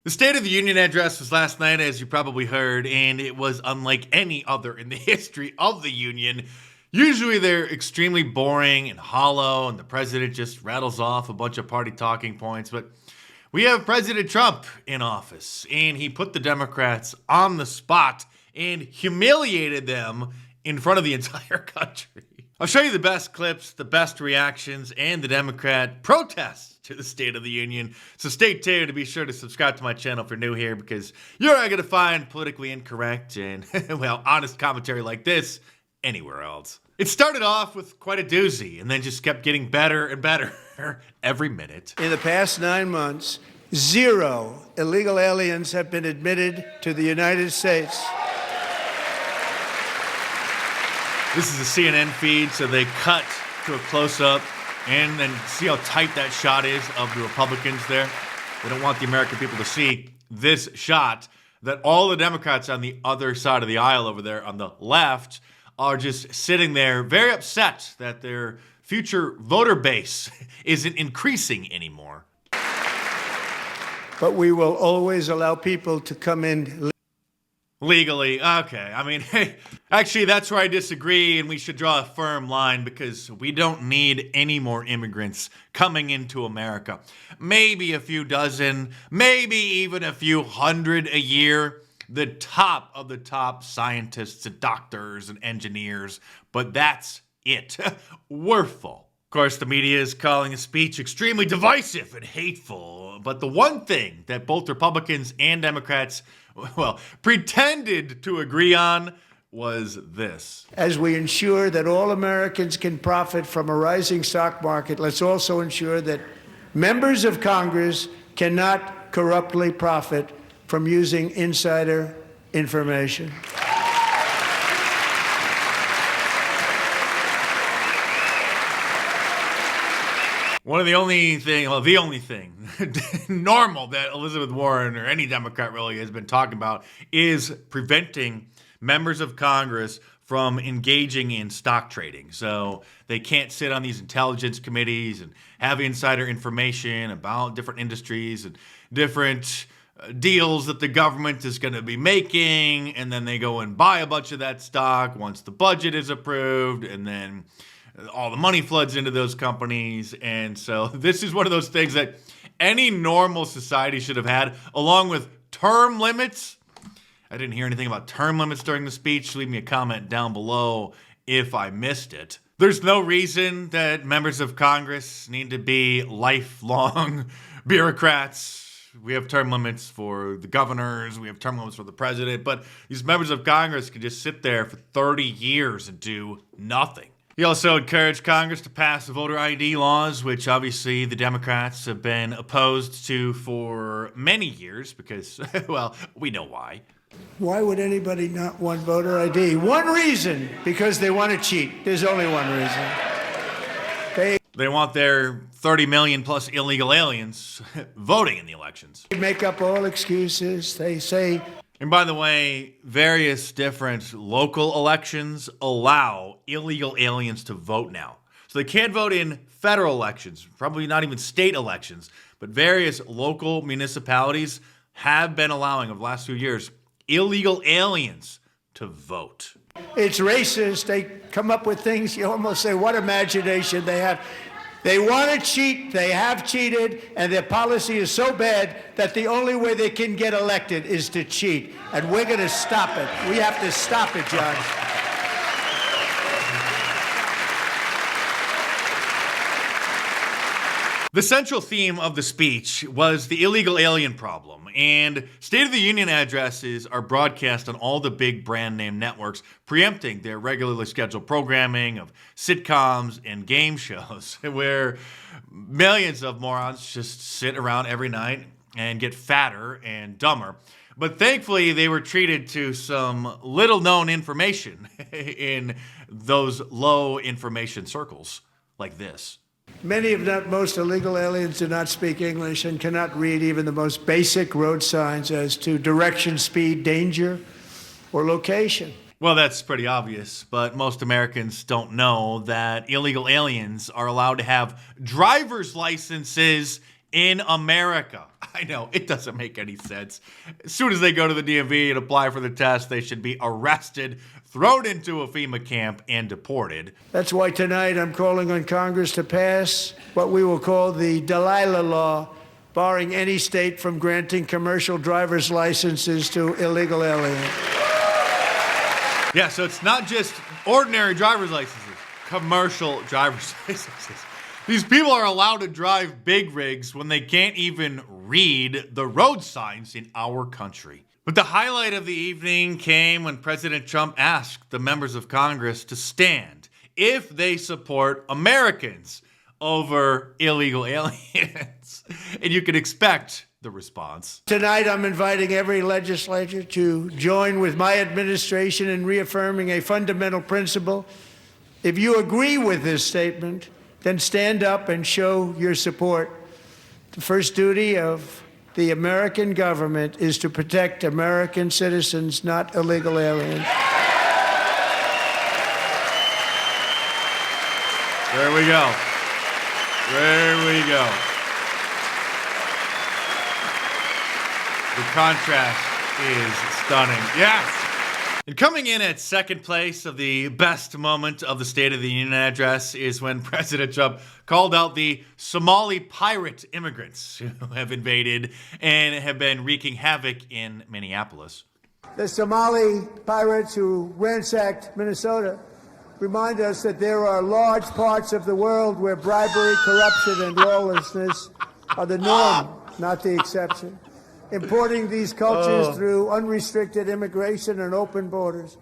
The State of the Union address was last night, as you probably heard, and it was unlike any other in the history of the Union. Usually they're extremely boring and hollow, and the president just rattles off a bunch of party talking points, but we have President Trump in office, and he put the Democrats on the spot and humiliated them in front of the entire country. I'll show you the best clips, the best reactions, and the Democrat protests to the State of the Union. So stay tuned and be sure to subscribe to my channel if you're new here, because you're not going to find politically incorrect and, well, honest commentary like this anywhere else. It started off with quite a doozy and then just kept getting better and better every minute. In the past 9 months, 0 illegal aliens have been admitted to the United States. This is a CNN feed, so they cut to a close-up and then see how tight that shot is of the Republicans there. They don't want the American people to see this shot that all the Democrats on the other side of the aisle over there on the left are just sitting there very upset that their future voter base isn't increasing anymore. But we will always allow people to come in legally. Okay. I mean, hey, actually, that's where I disagree, and we should draw a firm line because we don't need any more immigrants coming into America. Maybe a few dozen, maybe even a few hundred a year. The top of the top scientists and doctors and engineers, but that's it. We're full. Of course, the media is calling a speech extremely divisive and hateful, but the one thing that both Republicans and Democrats, well, pretended to agree on was this. As we ensure that all Americans can profit from a rising stock market, let's also ensure that members of Congress cannot corruptly profit from using insider information. The only thing normal that Elizabeth Warren or any Democrat really has been talking about is preventing members of Congress from engaging in stock trading. So they can't sit on these intelligence committees and have insider information about different industries and different deals that the government is going to be making, and then they go and buy a bunch of that stock once the budget is approved, and then all the money floods into those companies. And so this is one of those things that any normal society should have had, along with term limits. I didn't hear anything about term limits during the speech. Leave me a comment down below if I missed it. There's no reason that members of Congress need to be lifelong bureaucrats. We have term limits for the governors, we have term limits for the president, but these members of Congress can just sit there for 30 years and do nothing. He also encouraged Congress to pass voter ID laws, which obviously the Democrats have been opposed to for many years because, well, we know why. Why would anybody not want voter ID? One reason, because they want to cheat. There's only one reason. They want their 30 million plus illegal aliens voting in the elections. They make up all excuses. They say... And by the way, various different local elections allow illegal aliens to vote now. So they can't vote in federal elections, probably not even state elections, but various local municipalities have been allowing, over the last few years, illegal aliens to vote. It's racist. They come up with things, you almost say, what imagination they have. They want to cheat, they have cheated, and their policy is so bad that the only way they can get elected is to cheat. And we're going to stop it. We have to stop it, John. The central theme of the speech was the illegal alien problem, and State of the Union addresses are broadcast on all the big brand name networks, preempting their regularly scheduled programming of sitcoms and game shows, where millions of morons just sit around every night and get fatter and dumber. But thankfully, they were treated to some little-known information in those low information circles like this. Many, if not most, illegal aliens do not speak English and cannot read even the most basic road signs as to direction, speed, danger, or location. Well, that's pretty obvious, but most Americans don't know that illegal aliens are allowed to have driver's licenses in America. I know, it doesn't make any sense. As soon as they go to the DMV and apply for the test, they should be arrested, thrown into a FEMA camp, and deported. That's why tonight I'm calling on Congress to pass what we will call the Delilah Law, barring any state from granting commercial driver's licenses to illegal aliens. Yeah, so it's not just ordinary driver's licenses, commercial driver's licenses. These people are allowed to drive big rigs when they can't even read the road signs in our country. But the highlight of the evening came when President Trump asked the members of Congress to stand if they support Americans over illegal aliens. And you can expect the response. Tonight, I'm inviting every legislator to join with my administration in reaffirming a fundamental principle. If you agree with this statement, then stand up and show your support. The first duty of the American government is to protect American citizens, not illegal aliens. There we go. There we go. The contrast is stunning. Yes! And coming in at second place of the best moment of the State of the Union address is when President Trump called out the Somali pirate immigrants who have invaded and have been wreaking havoc in Minneapolis. The Somali pirates who ransacked Minnesota remind us that there are large parts of the world where bribery, corruption, and lawlessness are the norm, not the exception. Importing these cultures through unrestricted immigration and open borders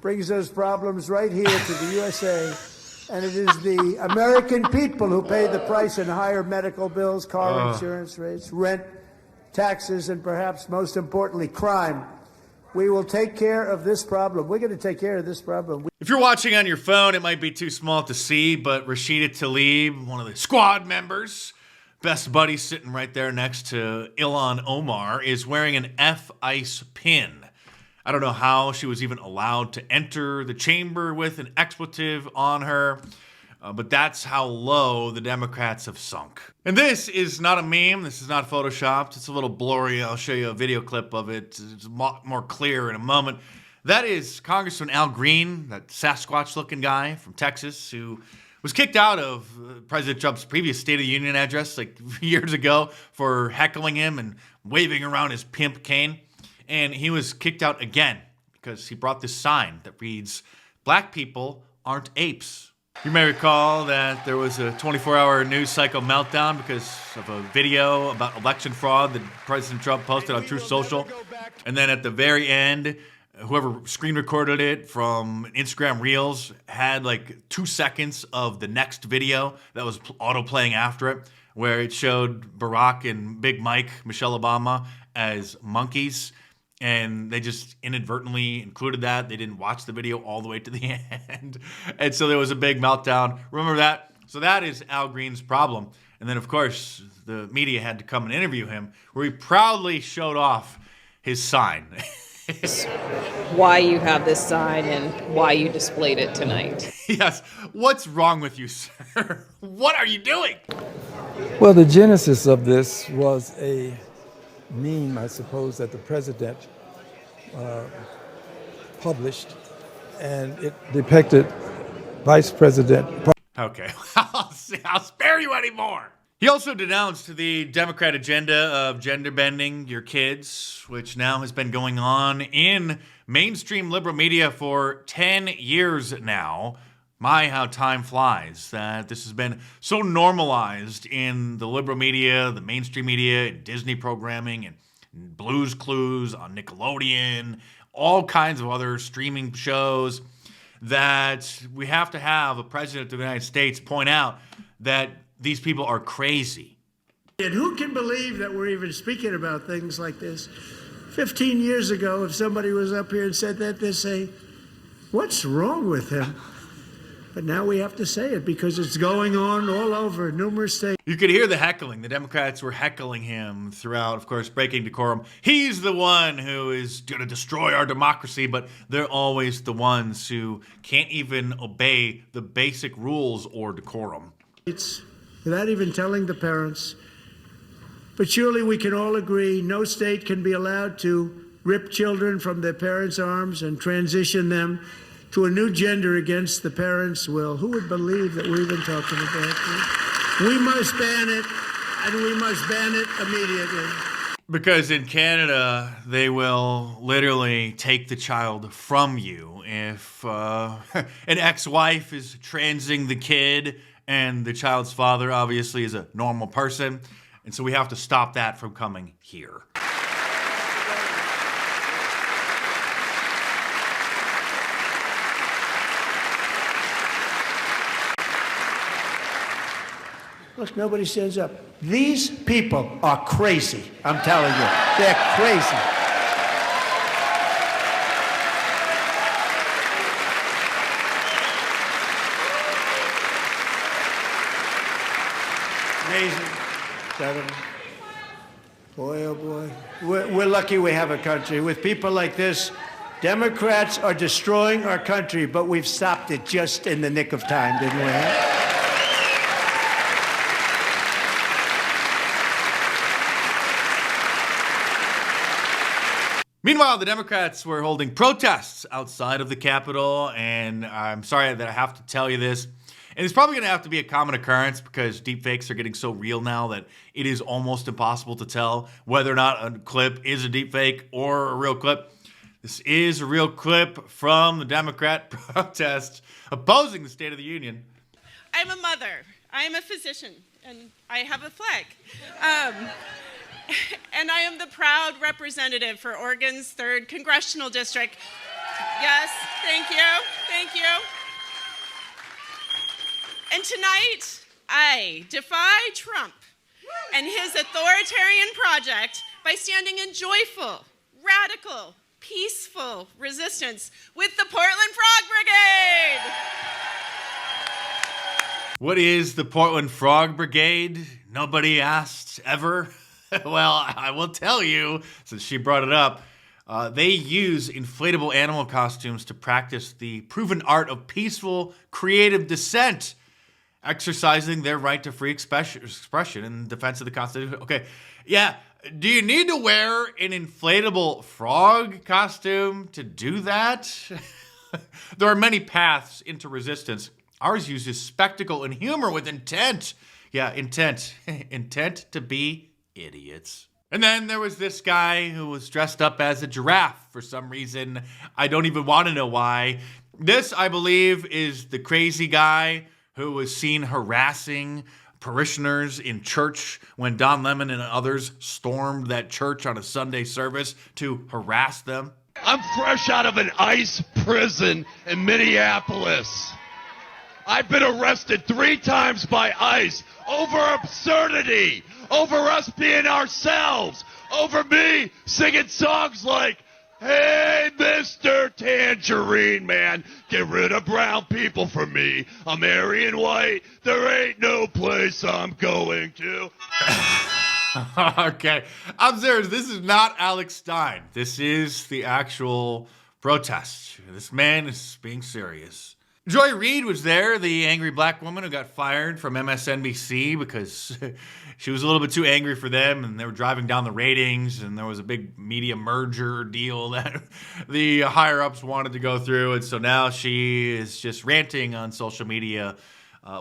brings those problems right here to the USA. And it is the American people who pay the price in higher medical bills, car insurance rates, rent, taxes, and perhaps most importantly, crime. We will take care of this problem. We're going to take care of this problem. If you're watching on your phone, it might be too small to see, but Rashida Tlaib, one of the squad members, best buddy sitting right there next to Ilhan Omar, is wearing an F-ICE pin. I don't know how she was even allowed to enter the chamber with an expletive on her, but that's how low the Democrats have sunk. And this is not a meme. This is not photoshopped. It's a little blurry. I'll show you a video clip of it. It's a lot more clear in a moment. That is Congressman Al Green, that Sasquatch-looking guy from Texas who was kicked out of President Trump's previous State of the Union address like years ago for heckling him and waving around his pimp cane. And he was kicked out again because he brought this sign that reads, "Black people aren't apes." You may recall that there was a 24-hour news cycle meltdown because of a video about election fraud that President Trump posted on Truth Social. And then at the very end, whoever screen recorded it from Instagram Reels had like 2 seconds of the next video that was auto-playing after it, where it showed Barack and Big Mike, Michelle Obama, as monkeys. And they just inadvertently included that. They didn't watch the video all the way to the end. And so there was a big meltdown. Remember that? So that is Al Green's problem. And then, of course, the media had to come and interview him, where he proudly showed off his sign. Why you have this sign and why you displayed it tonight. Yes. What's wrong with you, sir? What are you doing? Well, the genesis of this was a meme, I suppose, that the president published, and it depicted Vice President. Okay, I'll spare you anymore. He also denounced the Democrat agenda of gender bending your kids, which now has been going on in mainstream liberal media for 10 years now. My, how time flies, that this has been so normalized in the liberal media, the mainstream media, and Disney programming, and Blue's Clues on Nickelodeon, all kinds of other streaming shows, that we have to have a president of the United States point out that these people are crazy. And who can believe that we're even speaking about things like this? 15 years ago, if somebody was up here and said that, they'd say, what's wrong with him? But now we have to say it because it's going on all over numerous states. You could hear the heckling. The Democrats were heckling him throughout, of course, breaking decorum. He's the one who is going to destroy our democracy, but they're always the ones who can't even obey the basic rules or decorum. It's without even telling the parents, But surely we can all agree no state can be allowed to rip children from their parents' arms and transition them to a new gender against the parents' will. Who would believe that we've been talking about this? We must ban it, and we must ban it immediately. Because in Canada, they will literally take the child from you. If an ex-wife is transing the kid and the child's father obviously is a normal person. And so we have to stop that from coming here. Look, nobody stands up. These people are crazy, I'm telling you. They're crazy. Amazing. Gentlemen. Boy, oh boy. We're lucky we have a country. With people like this, Democrats are destroying our country, but we've stopped it just in the nick of time, didn't we? Huh? Meanwhile, the Democrats were holding protests outside of the Capitol, and I'm sorry that I have to tell you this. And it's probably going to have to be a common occurrence because deepfakes are getting so real now that it is almost impossible to tell whether or not a clip is a deepfake or a real clip. This is a real clip from the Democrat protest opposing the State of the Union. I'm a mother. I am a physician, and I have a flag. And I am the proud representative for Oregon's 3rd Congressional District. Yes, thank you, thank you. And tonight, I defy Trump and his authoritarian project by standing in joyful, radical, peaceful resistance with the Portland Frog Brigade. What is the Portland Frog Brigade? Nobody asked ever. Well, I will tell you, since she brought it up, they use inflatable animal costumes to practice the proven art of peaceful, creative dissent, exercising their right to free expression in defense of the Constitution. Okay, yeah, do you need to wear an inflatable frog costume to do that? There are many paths into resistance. Ours uses spectacle and humor with intent. Yeah, intent. Intent to be idiots. And then there was this guy who was dressed up as a giraffe for some reason. I don't even want to know why. This, I believe, is the crazy guy who was seen harassing parishioners in church when Don Lemon and others stormed that church on a Sunday service to harass them. I'm fresh out of an ICE prison in Minneapolis. I've been arrested 3 times by ICE over absurdity, over us being ourselves, over me singing songs like, "Hey, Mr. Tangerine Man, get rid of brown people for me. I'm Aryan white. There ain't no place I'm going to." Okay, I'm serious. This is not Alex Stein. This is the actual protest. This man is being serious. Joy Reid was there, the angry black woman who got fired from MSNBC because she was a little bit too angry for them and they were driving down the ratings and there was a big media merger deal that the higher-ups wanted to go through. And so now she is just ranting on social media.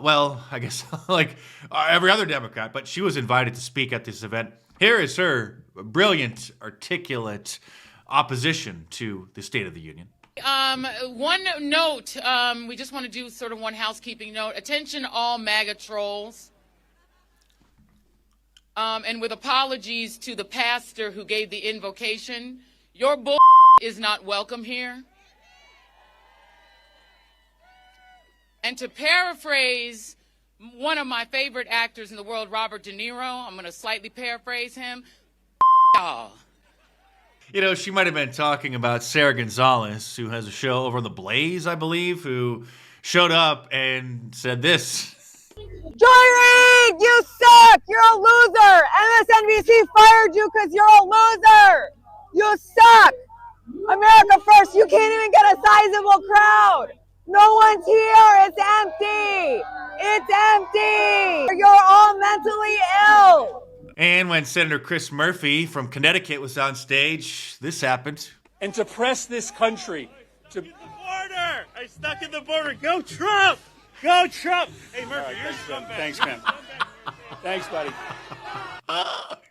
Well, I guess like every other Democrat, but she was invited to speak at this event. Here is her brilliant, articulate opposition to the State of the Union. One note, we just want to do sort of one housekeeping note. Attention all MAGA trolls. And with apologies to the pastor who gave the invocation, your bull is not welcome here. And to paraphrase one of my favorite actors in the world, Robert De Niro, I'm going to slightly paraphrase him. Y'all. You know, she might have been talking about Sarah Gonzalez, who has a show over on The Blaze, I believe, who showed up and said this. Joy Reid, you suck! You're a loser! MSNBC fired you because you're a loser! You suck! America first, you can't even get a sizable crowd! No one's here! It's empty! It's empty! You're all mentally ill! And when Senator Chris Murphy from Connecticut was on stage, this happened. And to press this country to the border. I stuck in the border. Go Trump! Go Trump! Hey Murphy, you're a scumbag. Thanks, man. Thanks, buddy.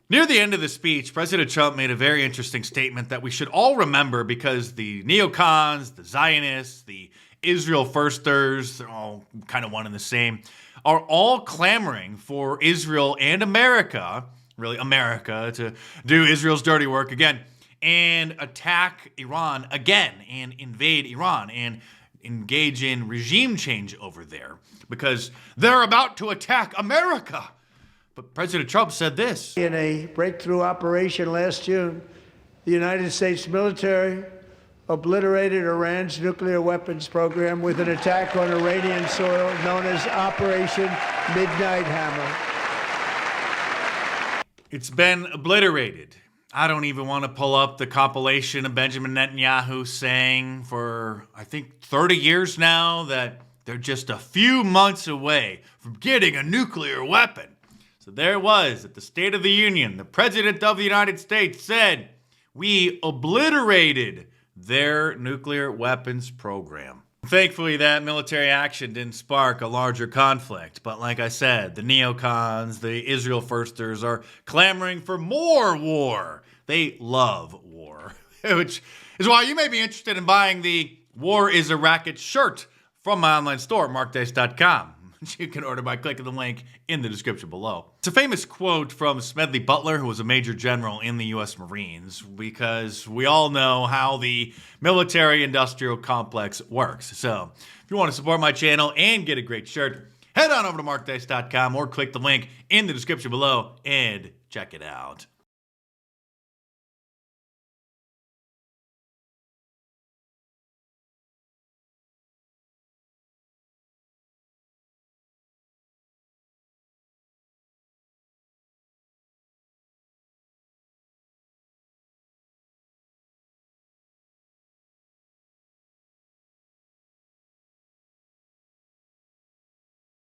Near the end of the speech, President Trump made a very interesting statement that we should all remember because the neocons, the Zionists, the Israel firsters, they're all kind of one and the same, are all clamoring for Israel and America, really America, to do Israel's dirty work again and attack Iran again and invade Iran and engage in regime change over there because they're about to attack America. But President Trump said this. In a breakthrough operation last June, the United States military obliterated Iran's nuclear weapons program with an attack on Iranian soil known as Operation Midnight Hammer. It's been obliterated. I don't even want to pull up the compilation of Benjamin Netanyahu saying for, I think, 30 years now that they're just a few months away from getting a nuclear weapon. So there it was at the State of the Union. The President of the United States said, we obliterated their nuclear weapons program. Thankfully, that military action didn't spark a larger conflict. But like I said, the neocons, the Israel firsters are clamoring for more war. They love war, which is why you may be interested in buying the War is a Racket shirt from my online store, markdice.com. You can order by clicking the link in the description below. It's a famous quote from Smedley Butler, who was a major general in the U.S. Marines, because we all know how the military-industrial complex works. So if you want to support my channel and get a great shirt, head on over to markdice.com or click the link in the description below and check it out.